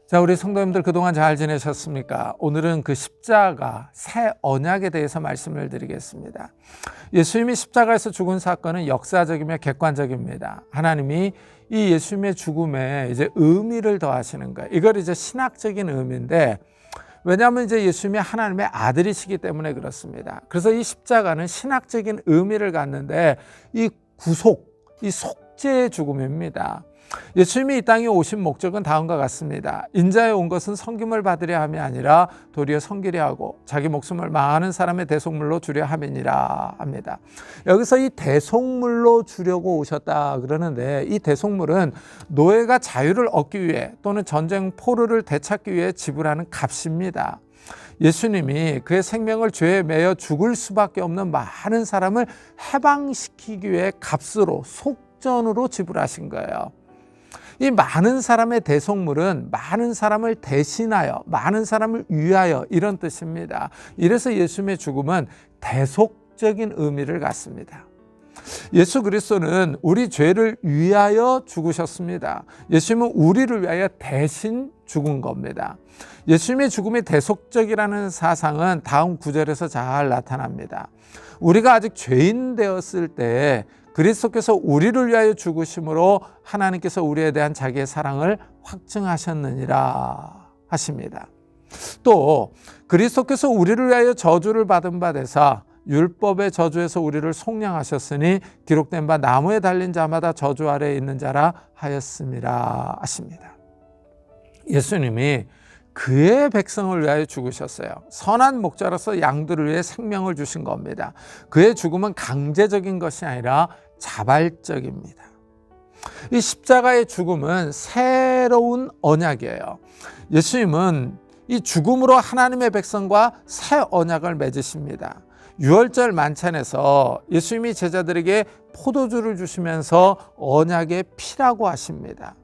자, 우리 성도님들 그동안 잘 지내셨습니까? 오늘은 그 십자가, 새 언약에 대해서 말씀을 드리겠습니다. 예수님이 십자가에서 죽은 사건은 역사적이며 객관적입니다. 하나님이 이 예수님의 죽음에 이제 의미를 더하시는 거예요. 이걸 이제 신학적인 의미인데, 왜냐하면 이제 예수님이 하나님의 아들이시기 때문에 그렇습니다. 그래서 이 십자가는 신학적인 의미를 갖는데, 이 구속, 이 속죄의 죽음입니다. 예수님이 이 땅에 오신 목적은 다음과 같습니다. 인자에 온 것은 섬김을 받으려 함이 아니라 도리어 섬기려 하고 자기 목숨을 많은 사람의 대속물로 주려 함이니라 합니다. 여기서 이 대속물로 주려고 오셨다 그러는데, 이 대속물은 노예가 자유를 얻기 위해 또는 전쟁 포로를 되찾기 위해 지불하는 값입니다. 예수님이 그의 생명을 죄에 매여 죽을 수밖에 없는 많은 사람을 해방시키기 위해 값으로, 속전으로 지불하신 거예요. 이 많은 사람의 대속물은 많은 사람을 대신하여, 많은 사람을 위하여, 이런 뜻입니다. 이래서 예수님의 죽음은 대속적인 의미를 갖습니다. 예수 그리스도는 우리 죄를 위하여 죽으셨습니다. 예수님은 우리를 위하여 대신 죽은 겁니다. 예수님의 죽음이 대속적이라는 사상은 다음 구절에서 잘 나타납니다. 우리가 아직 죄인 되었을 때 그리스도께서 우리를 위하여 죽으심으로 하나님께서 우리에 대한 자기의 사랑을 확증하셨느니라 하십니다. 또 그리스도께서 우리를 위하여 저주를 받은 바 되사 율법의 저주에서 우리를 속량하셨으니 기록된 바 나무에 달린 자마다 저주 아래에 있는 자라 하였음이라 하십니다. 예수님이 그의 백성을 위하여 죽으셨어요. 선한 목자로서 양들을 위해 생명을 주신 겁니다. 그의 죽음은 강제적인 것이 아니라 자발적입니다. 이 십자가의 죽음은 새로운 언약이에요. 예수님은 이 죽음으로 하나님의 백성과 새 언약을 맺으십니다. 유월절 만찬에서 예수님이 제자들에게 포도주를 주시면서 언약의 피라고 하십니다.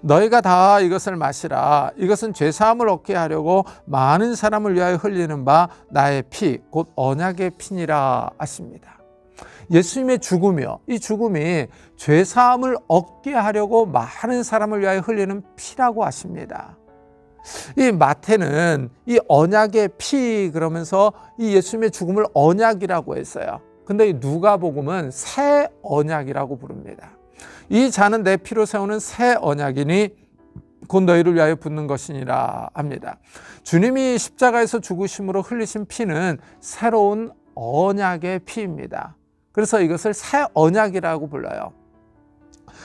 너희가 다 이것을 마시라. 이것은 죄사함을 얻게 하려고 많은 사람을 위하여 흘리는 바 나의 피, 곧 언약의 피니라 하십니다. 예수님의 죽음이요, 이 죽음이 죄사함을 얻게 하려고 많은 사람을 위하여 흘리는 피라고 하십니다. 이 마태는 이 언약의 피 그러면서 이 예수님의 죽음을 언약이라고 했어요. 근데 이 누가복음은 새 언약이라고 부릅니다. 이 잔은 내 피로 세우는 새 언약이니 곧 너희를 위하여 붓는 것이니라 합니다. 주님이 십자가에서 죽으심으로 흘리신 피는 새로운 언약의 피입니다. 그래서 이것을 새 언약이라고 불러요.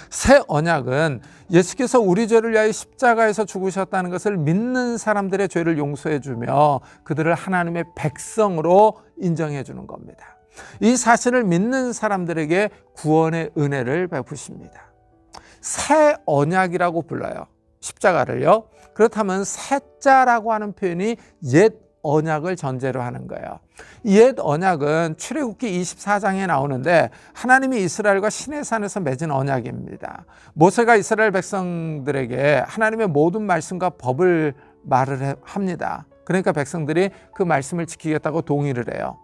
새 언약은 예수께서 우리 죄를 위하여 십자가에서 죽으셨다는 것을 믿는 사람들의 죄를 용서해 주며 그들을 하나님의 백성으로 인정해 주는 겁니다. 이 사실을 믿는 사람들에게 구원의 은혜를 베푸십니다. 새 언약이라고 불러요, 십자가를요. 그렇다면 새자라고 하는 표현이 옛 언약을 전제로 하는 거예요. 옛 언약은 출애굽기 24장에 나오는데 하나님이 이스라엘과 시내산에서 맺은 언약입니다. 모세가 이스라엘 백성들에게 하나님의 모든 말씀과 법을 말을 합니다. 그러니까 백성들이 그 말씀을 지키겠다고 동의를 해요.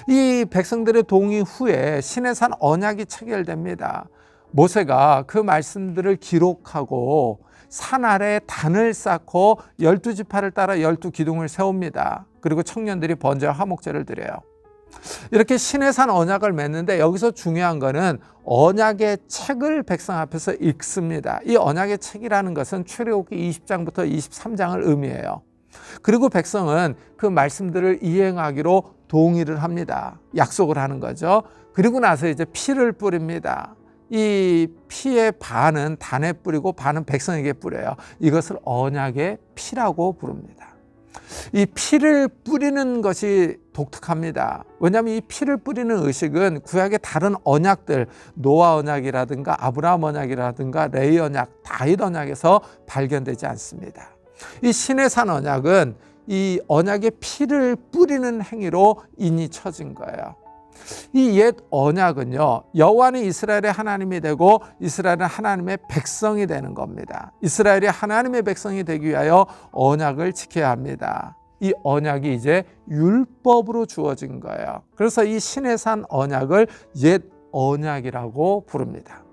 이 백성들의 동의 후에 시내산 언약이 체결됩니다. 모세가 그 말씀들을 기록하고 산 아래에 단을 쌓고 12지파를 따라 12기둥을 세웁니다. 그리고 청년들이 번제와 화목제를 드려요. 이렇게 시내산 언약을 맺는데 여기서 중요한 거는 언약의 책을 백성 앞에서 읽습니다. 이 언약의 책이라는 것은 출애굽기 20장부터 23장을 의미해요. 그리고 백성은 그 말씀들을 이행하기로 동의를 합니다. 약속을 하는 거죠. 그리고 나서 이제 피를 뿌립니다. 이 피의 반은 단에 뿌리고 반은 백성에게 뿌려요. 이것을 언약의 피라고 부릅니다. 이 피를 뿌리는 것이 독특합니다. 왜냐하면 이 피를 뿌리는 의식은 구약의 다른 언약들, 노아 언약이라든가 아브라함 언약이라든가 레위 언약, 다윗 언약에서 발견되지 않습니다. 이 시내산 언약은 이 언약의 피를 뿌리는 행위로 인이 쳐진 거예요. 이 옛 언약은요, 여호와는 이스라엘의 하나님이 되고 이스라엘은 하나님의 백성이 되는 겁니다. 이스라엘이 하나님의 백성이 되기 위하여 언약을 지켜야 합니다. 이 언약이 이제 율법으로 주어진 거예요. 그래서 이 시내산 언약을 옛 언약이라고 부릅니다.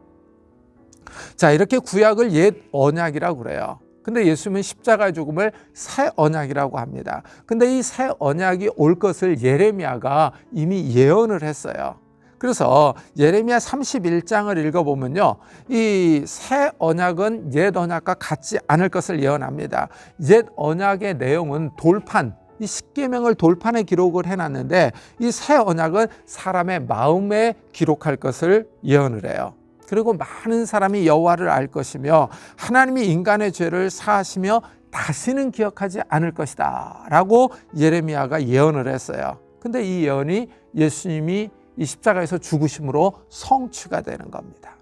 자, 이렇게 구약을 옛 언약이라고 그래요. 근데 예수님은 십자가의 죽음을 새 언약이라고 합니다. 근데 이 새 언약이 올 것을 예레미야가 이미 예언을 했어요. 그래서 예레미야 31장을 읽어보면요, 이 새 언약은 옛 언약과 같지 않을 것을 예언합니다. 옛 언약의 내용은 돌판, 이 십계명을 돌판에 기록을 해놨는데 이 새 언약은 사람의 마음에 기록할 것을 예언을 해요. 그리고 많은 사람이 여호와를 알 것이며 하나님이 인간의 죄를 사하시며 다시는 기억하지 않을 것이다 라고 예레미야가 예언을 했어요. 근데 이 예언이 예수님이 이 십자가에서 죽으심으로 성취가 되는 겁니다.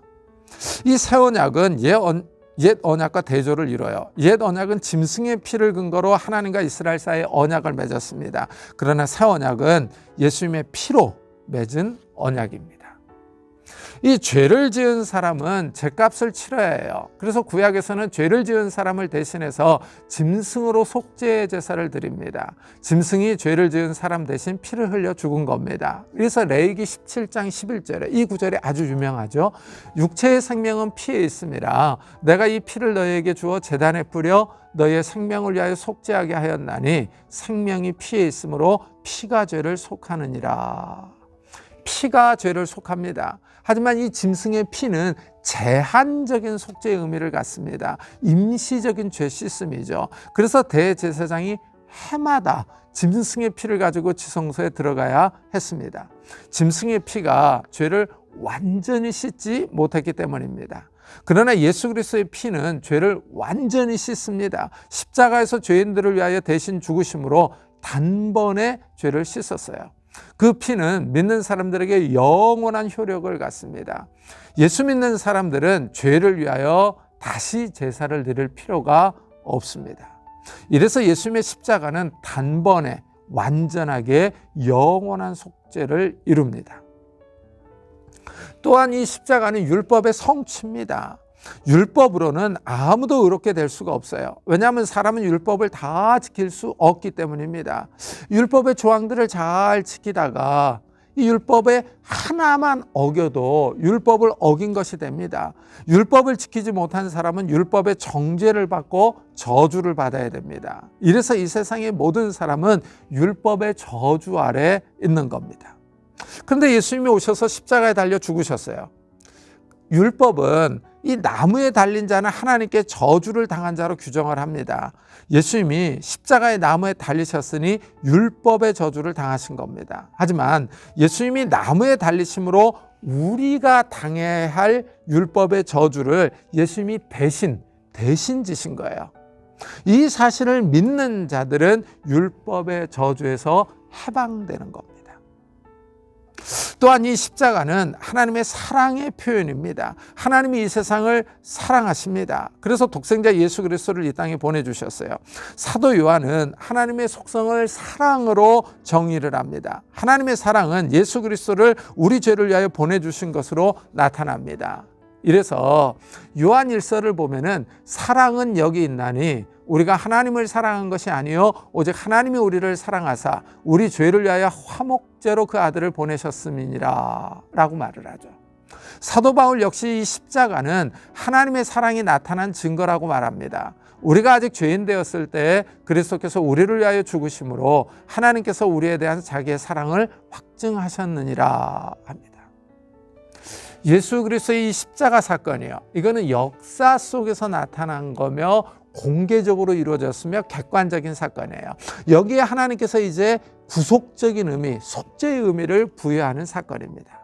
이 새 언약은 옛 언약과 대조를 이뤄요. 옛 언약은 짐승의 피를 근거로 하나님과 이스라엘 사이에 언약을 맺었습니다. 그러나 새 언약은 예수님의 피로 맺은 언약입니다. 이 죄를 지은 사람은 죄값을 치러야 해요. 그래서 구약에서는 죄를 지은 사람을 대신해서 짐승으로 속죄의 제사를 드립니다. 짐승이 죄를 지은 사람 대신 피를 흘려 죽은 겁니다. 그래서 레위기 17장 11절에 이 구절이 아주 유명하죠. 육체의 생명은 피에 있음이라 내가 이 피를 너희에게 주어 제단에 뿌려 너희의 생명을 위하여 속죄하게 하였나니 생명이 피에 있으므로 피가 죄를 속하느니라. 피가 죄를 속합니다. 하지만 이 짐승의 피는 제한적인 속죄의 의미를 갖습니다. 임시적인 죄 씻음이죠. 그래서 대제사장이 해마다 짐승의 피를 가지고 지성소에 들어가야 했습니다. 짐승의 피가 죄를 완전히 씻지 못했기 때문입니다. 그러나 예수 그리스도의 피는 죄를 완전히 씻습니다. 십자가에서 죄인들을 위하여 대신 죽으심으로 단번에 죄를 씻었어요. 그 피는 믿는 사람들에게 영원한 효력을 갖습니다. 예수 믿는 사람들은 죄를 위하여 다시 제사를 드릴 필요가 없습니다. 이래서 예수님의 십자가는 단번에 완전하게 영원한 속죄를 이룹니다. 또한 이 십자가는 율법의 성취입니다. 율법으로는 아무도 의롭게 될 수가 없어요. 왜냐하면 사람은 율법을 다 지킬 수 없기 때문입니다. 율법의 조항들을 잘 지키다가 이 율법의 하나만 어겨도 율법을 어긴 것이 됩니다. 율법을 지키지 못한 사람은 율법의 정죄를 받고 저주를 받아야 됩니다. 이래서 이 세상의 모든 사람은 율법의 저주 아래 있는 겁니다. 그런데 예수님이 오셔서 십자가에 달려 죽으셨어요. 율법은 이 나무에 달린 자는 하나님께 저주를 당한 자로 규정을 합니다. 예수님이 십자가의 나무에 달리셨으니 율법의 저주를 당하신 겁니다. 하지만 예수님이 나무에 달리심으로 우리가 당해야 할 율법의 저주를 예수님이 대신 지신 거예요. 이 사실을 믿는 자들은 율법의 저주에서 해방되는 겁니다. 또한 이 십자가는 하나님의 사랑의 표현입니다. 하나님이 이 세상을 사랑하십니다. 그래서 독생자 예수 그리스도를 이 땅에 보내주셨어요. 사도 요한은 하나님의 속성을 사랑으로 정의를 합니다. 하나님의 사랑은 예수 그리스도를 우리 죄를 위하여 보내주신 것으로 나타납니다. 이래서 요한 1서를 보면은 사랑은 여기 있나니 우리가 하나님을 사랑한 것이 아니요 오직 하나님이 우리를 사랑하사 우리 죄를 위하여 화목제로 그 아들을 보내셨음이니라 라고 말을 하죠. 사도 바울 역시 이 십자가는 하나님의 사랑이 나타난 증거라고 말합니다. 우리가 아직 죄인 되었을 때 그리스도께서 우리를 위하여 죽으심으로 하나님께서 우리에 대한 자기의 사랑을 확증하셨느니라 합니다. 예수 그리스도의 이 십자가 사건이요, 이거는 역사 속에서 나타난 거며 공개적으로 이루어졌으며 객관적인 사건이에요. 여기에 하나님께서 이제 구속적인 의미, 속죄의 의미를 부여하는 사건입니다.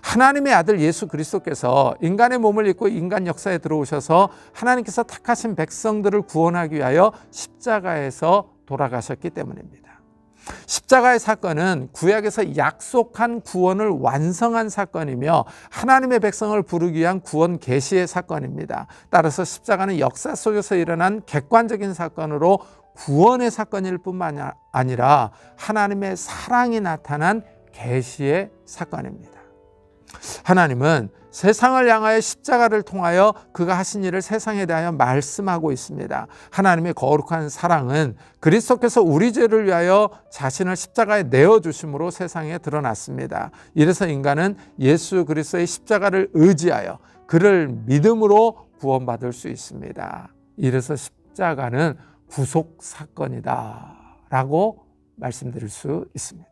하나님의 아들 예수 그리스도께서 인간의 몸을 입고 인간 역사에 들어오셔서 하나님께서 택하신 백성들을 구원하기 위하여 십자가에서 돌아가셨기 때문입니다. 십자가의 사건은 구약에서 약속한 구원을 완성한 사건이며 하나님의 백성을 부르기 위한 구원 계시의 사건입니다. 따라서 십자가는 역사 속에서 일어난 객관적인 사건으로 구원의 사건일 뿐만 아니라 하나님의 사랑이 나타난 계시의 사건입니다. 하나님은 세상을 향하여 십자가를 통하여 그가 하신 일을 세상에 대하여 말씀하고 있습니다. 하나님의 거룩한 사랑은 그리스도께서 우리 죄를 위하여 자신을 십자가에 내어주심으로 세상에 드러났습니다. 이래서 인간은 예수 그리스도의 십자가를 의지하여 그를 믿음으로 구원받을 수 있습니다. 이래서 십자가는 구속 사건이다라고 말씀드릴 수 있습니다.